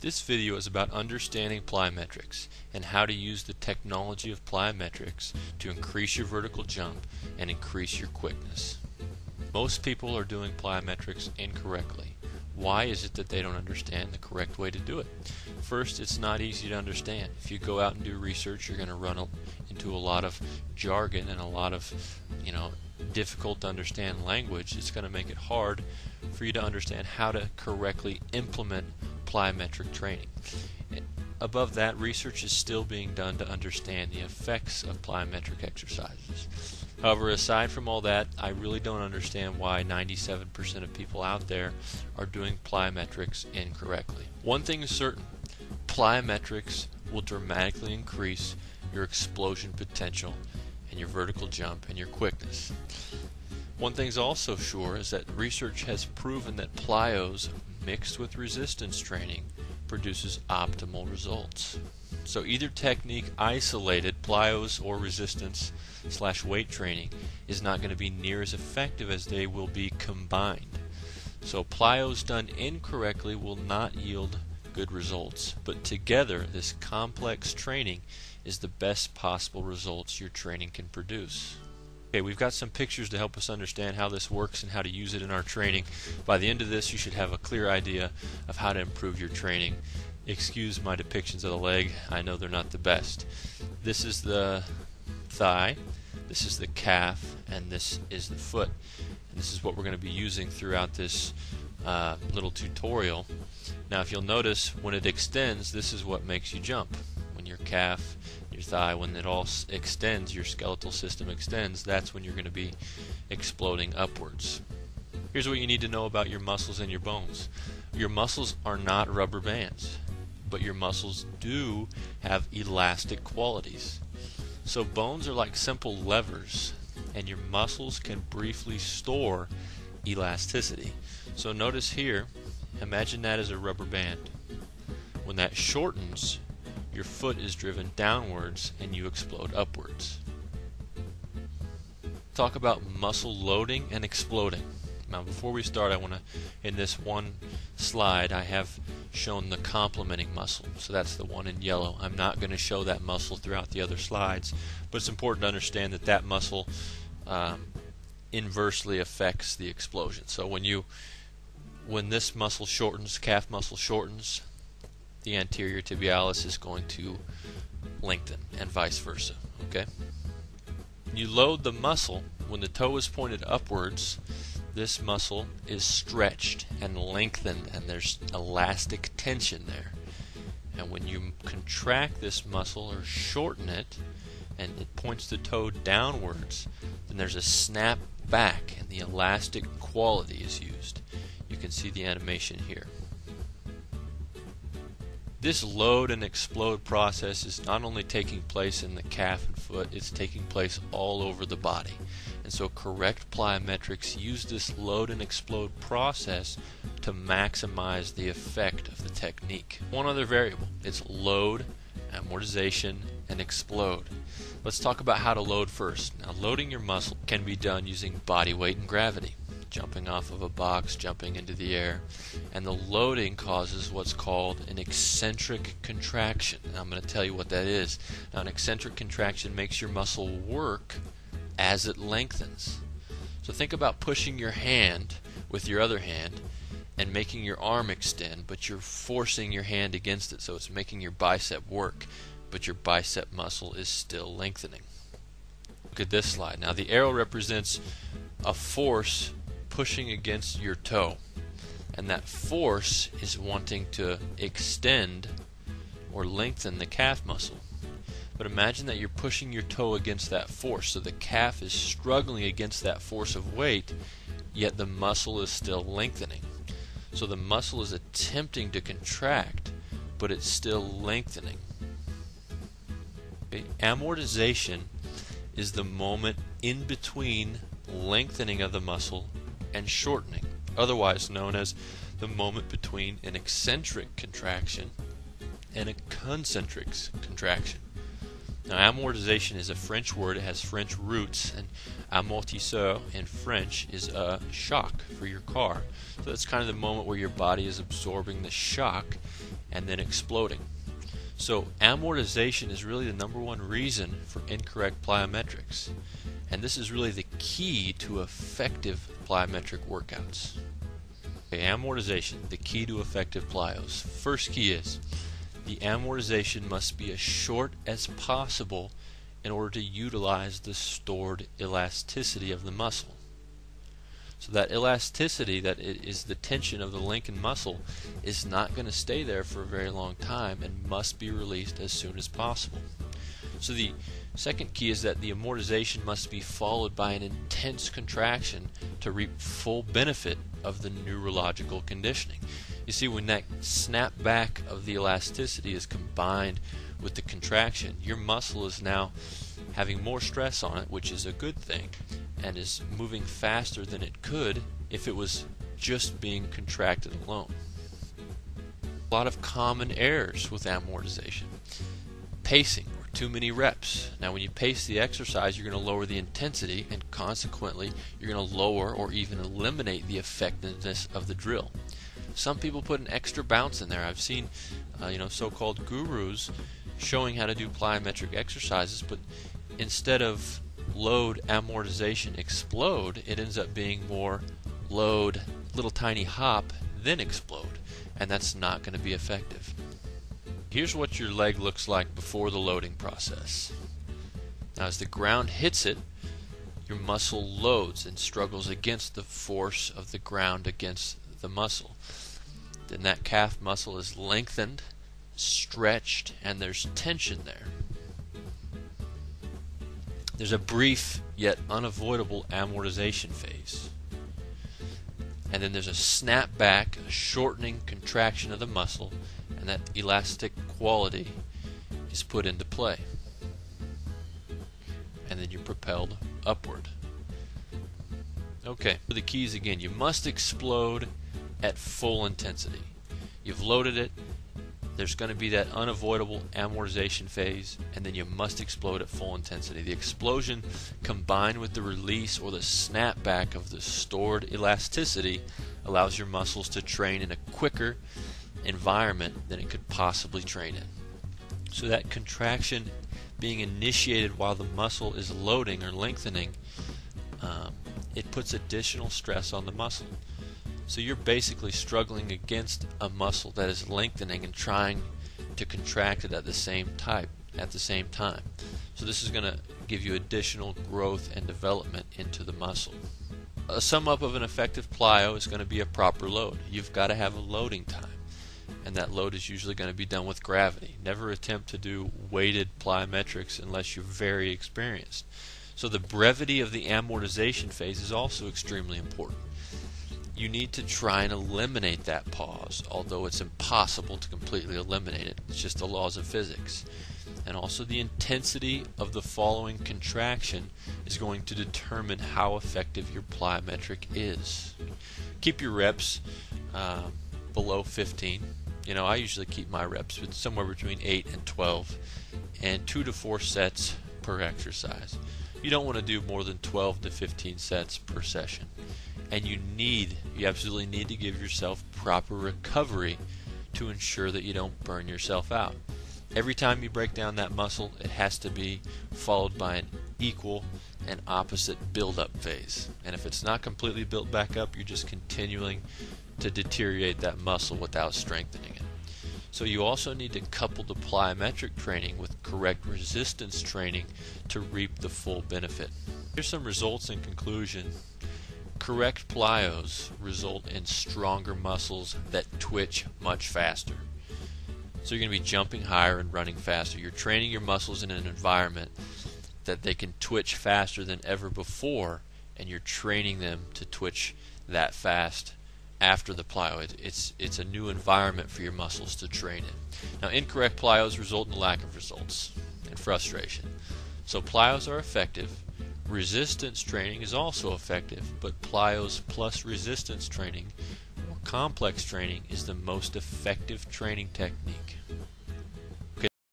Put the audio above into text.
This video is about understanding plyometrics and how to use the technology of plyometrics to increase your vertical jump and increase your quickness. Most people are doing plyometrics incorrectly. Why is it that they don't understand the correct way to do it? First, it's not easy to understand. If you go out and do research, you're going to run into a lot of jargon and a lot of, difficult to understand language. It's going to make it hard for you to understand how to correctly implement plyometric training. Above that, research is still being done to understand the effects of plyometric exercises. However, aside from all that, I really don't understand why 97% of people out there are doing plyometrics incorrectly. One thing is certain, plyometrics will dramatically increase your explosion potential and your vertical jump and your quickness. One thing's also sure is that research has proven that plyos mixed with resistance training produces optimal results. So either technique isolated, plyos or resistance/weight training, is not going to be near as effective as they will be combined. So plyos done incorrectly will not yield good results, but together this complex training is the best possible results your training can produce. Okay, we've got some pictures to help us understand how this works and how to use it in our training. By the end of this, you should have a clear idea of how to improve your training. Excuse my depictions of the leg, I know they're not the best. This is the thigh, this is the calf, and this is the foot. And this is what we're going to be using throughout this little tutorial. Now if you'll notice, when it extends, this is what makes you jump. When your calf, your thigh, when it all extends, your skeletal system extends, that's when you're going to be exploding upwards. Here's what you need to know about your muscles and your bones. Your muscles are not rubber bands, but your muscles do have elastic qualities. So bones are like simple levers, and your muscles can briefly store elasticity. So notice here, imagine that as a rubber band. When that shortens, your foot is driven downwards and you explode upwards. Talk about muscle loading and exploding. Now before we start, I want to, in this one slide, I have shown the complementing muscle. So that's the one in yellow. I'm not going to show that muscle throughout the other slides, but it's important to understand that that muscle inversely affects the explosion. So when this muscle shortens, calf muscle shortens, the anterior tibialis is going to lengthen, and vice versa. Okay? You load the muscle when the toe is pointed upwards. This muscle is stretched and lengthened, and there's elastic tension there. And when you contract this muscle or shorten it, and it points the toe downwards, then there's a snap back, and the elastic quality is used. You can see the animation here. This load and explode process is not only taking place in the calf and foot, it's taking place all over the body. And so correct plyometrics use this load and explode process to maximize the effect of the technique. One other variable, it's load, amortization, and explode. Let's talk about how to load first. Now loading your muscle can be done using body weight and gravity. Jumping off of a box, jumping into the air, and the loading causes what's called an eccentric contraction. Now I'm going to tell you what that is. Now an eccentric contraction makes your muscle work as it lengthens. So think about pushing your hand with your other hand and making your arm extend, but you're forcing your hand against it, so it's making your bicep work, but your bicep muscle is still lengthening. Look at this slide. Now the arrow represents a force pushing against your toe, and that force is wanting to extend or lengthen the calf muscle. But imagine that you're pushing your toe against that force, so the calf is struggling against that force of weight, yet the muscle is still lengthening. So the muscle is attempting to contract, but it's still lengthening. Okay. Amortization is the moment in between lengthening of the muscle and shortening, otherwise known as the moment between an eccentric contraction and a concentric contraction. Now amortization is a French word, it has French roots, and amortisseur in French is a shock for your car. So that's kind of the moment where your body is absorbing the shock and then exploding. So amortization is really the number one reason for incorrect plyometrics, and this is really the key to effective plyometric workouts. Okay, amortization, the key to effective plyos. First key is the amortization must be as short as possible in order to utilize the stored elasticity of the muscle. So that elasticity, that is the tension of the Lincoln muscle, is not going to stay there for a very long time and must be released as soon as possible. So the second key is that the amortization must be followed by an intense contraction to reap full benefit of the neurological conditioning. You see, when that snap back of the elasticity is combined with the contraction, your muscle is now having more stress on it, which is a good thing, and is moving faster than it could if it was just being contracted alone. A lot of common errors with amortization. Pacing, or too many reps. Now when you pace the exercise, you're going to lower the intensity, and consequently you're going to lower or even eliminate the effectiveness of the drill. Some people put an extra bounce in there. I've seen so-called gurus showing how to do plyometric exercises, but instead of load, amortization, explode, it ends up being more load, little tiny hop, then explode, and that's not going to be effective. Here's what your leg looks like before the loading process. Now as the ground hits it, your muscle loads and struggles against the force of the ground against the muscle. Then that calf muscle is lengthened, stretched, and there's tension there. There's a brief yet unavoidable amortization phase. And then there's a snap back, a shortening contraction of the muscle, and that elastic quality is put into play. And then you're propelled upward. Okay, the keys again. You must explode at full intensity. You've loaded it. There's going to be that unavoidable amortization phase, and then you must explode at full intensity. The explosion combined with the release or the snapback of the stored elasticity allows your muscles to train in a quicker environment than it could possibly train in. So that contraction being initiated while the muscle is loading or lengthening, it puts additional stress on the muscle. So you're basically struggling against a muscle that is lengthening and trying to contract it at the same time. So this is going to give you additional growth and development into the muscle. A sum up of an effective plyo is going to be a proper load. You've got to have a loading time, and that load is usually going to be done with gravity. Never attempt to do weighted plyometrics unless you're very experienced. So the brevity of the amortization phase is also extremely important. You need to try and eliminate that pause, although it's impossible to completely eliminate it. It's just the laws of physics. And also the intensity of the following contraction is going to determine how effective your plyometric is. Keep your reps below 15. I usually keep my reps somewhere between 8 and 12, and 2 to 4 sets per exercise. You don't want to do more than 12 to 15 sets per session. And you absolutely need to give yourself proper recovery to ensure that you don't burn yourself out. Every time you break down that muscle, it has to be followed by an equal and opposite build-up phase. And if it's not completely built back up, you're just continuing to deteriorate that muscle without strengthening it. So you also need to couple the plyometric training with correct resistance training to reap the full benefit. Here's some results in conclusion. Correct plyos result in stronger muscles that twitch much faster. So you're going to be jumping higher and running faster. You're training your muscles in an environment that they can twitch faster than ever before, and you're training them to twitch that fast after the plyo. It's a new environment for your muscles to train in. Now, incorrect plyos result in lack of results and frustration. So plyos are effective. Resistance training is also effective, but plyos plus resistance training or complex training is the most effective training technique.